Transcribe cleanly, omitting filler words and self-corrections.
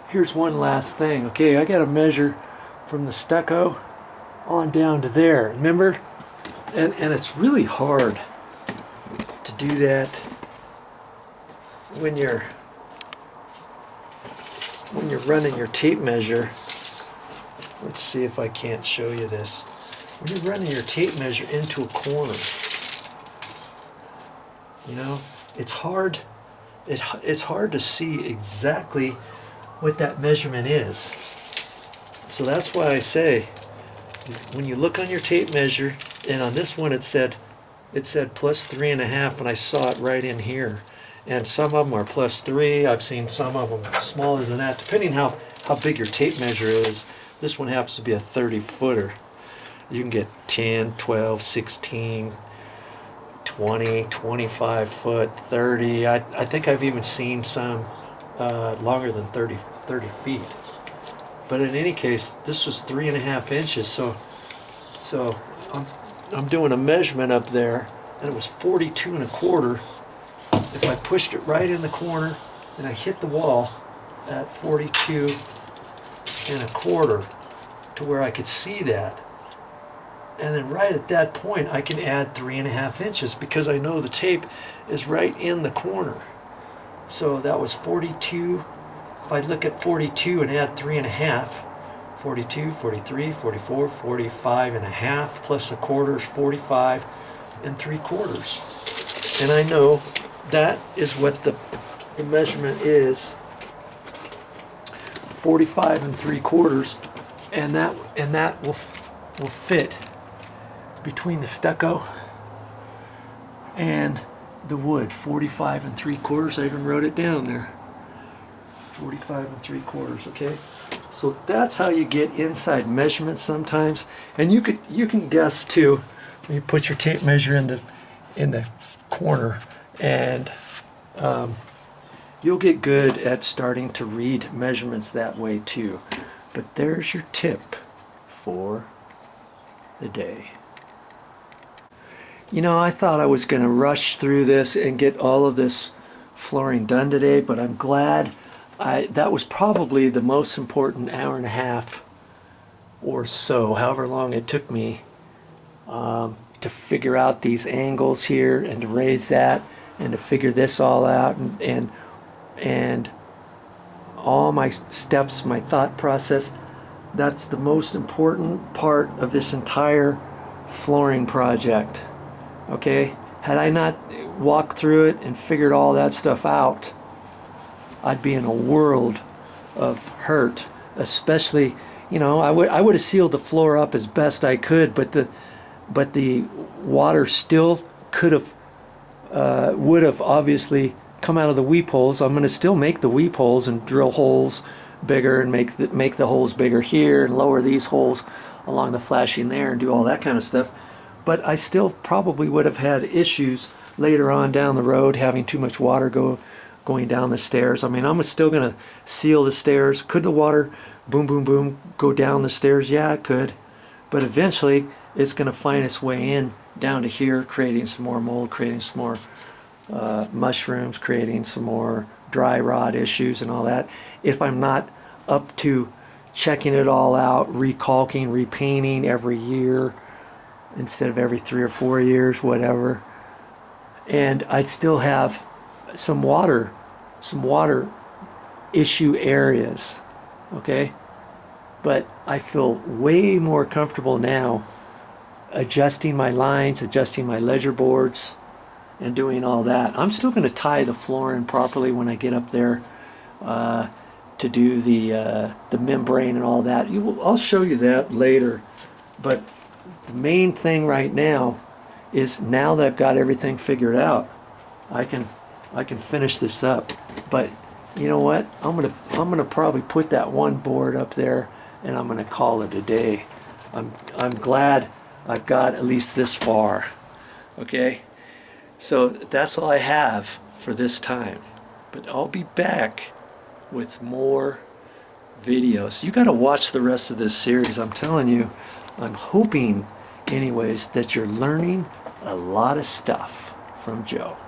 here's one last thing. Okay, I got to measure from the stucco on down to there. Remember? And it's really hard to do that when you're running your tape measure. Let's see if I can't show you this. When you're running your tape measure into a corner, you know, it's hard. It's hard to see exactly what that measurement is. So that's why I say, when you look on your tape measure, and on this one it said +3.5, and I saw it right in here. And some of them are +3. I've seen some of them smaller than that, depending how big your tape measure is. This one happens to be a 30-footer. You can get 10, 12, 16, 20, 25 foot, 30. I think I've even seen some longer than 30 feet. But in any case, this was 3.5 inches. So I'm doing a measurement up there, and it was 42.25. If I pushed it right in the corner and I hit the wall at 42.25 to where I could see that, and then right at that point I can add 3.5 inches because I know the tape is right in the corner. So that was 42. If I look at 42 and add 3.5, 42, 43, 44, 45.5 plus a quarter is 45.75. And I know that is what the measurement is, 45.75, and that will fit between the stucco and the wood. 45.75. I even wrote it down there. 45.75. Okay, so that's how you get inside measurements sometimes, and you can guess too when you put your tape measure in the corner, and you'll get good at starting to read measurements that way too. But there's your tip for the day. You know, I thought I was going to rush through this and get all of this flooring done today, but I'm glad. That was probably the most important hour and a half or so, however long it took me to figure out these angles here and to raise that and to figure this all out, and all my steps, my thought process. That's the most important part of this entire flooring project. Okay, had I not walked through it and figured all that stuff out, I'd be in a world of hurt. Especially, you know, I would have sealed the floor up as best I could, but the water still could have would have obviously come out of the weep holes. I'm going to still make the weep holes and drill holes bigger and make the holes bigger here and lower these holes along the flashing there and do all that kind of stuff. But I still probably would have had issues later on down the road, having too much water going down the stairs. I mean, I'm still going to seal the stairs. Could the water boom, boom, boom go down the stairs? Yeah, it could. But eventually it's going to find its way in down to here, creating some more mold, creating some more mushrooms, creating some more dry rot issues and all that. If I'm not up to checking it all out, recalking, repainting every year instead of every 3 or 4 years, whatever. And I'd still have some water issue areas, okay? But I feel way more comfortable now adjusting my lines, adjusting my ledger boards, and doing all that. I'm still going to tie the floor in properly when I get up there to do the membrane and all that. I'll show you that later. But the main thing right now is, now that I've got everything figured out, I can finish this up. But you know what? I'm gonna probably put that one board up there, and I'm gonna call it a day. I'm glad I've got at least this far. Okay, so that's all I have for this time. But I'll be back with more videos. You got to watch the rest of this series. I'm telling you, I'm hoping anyways that you're learning a lot of stuff from Joe.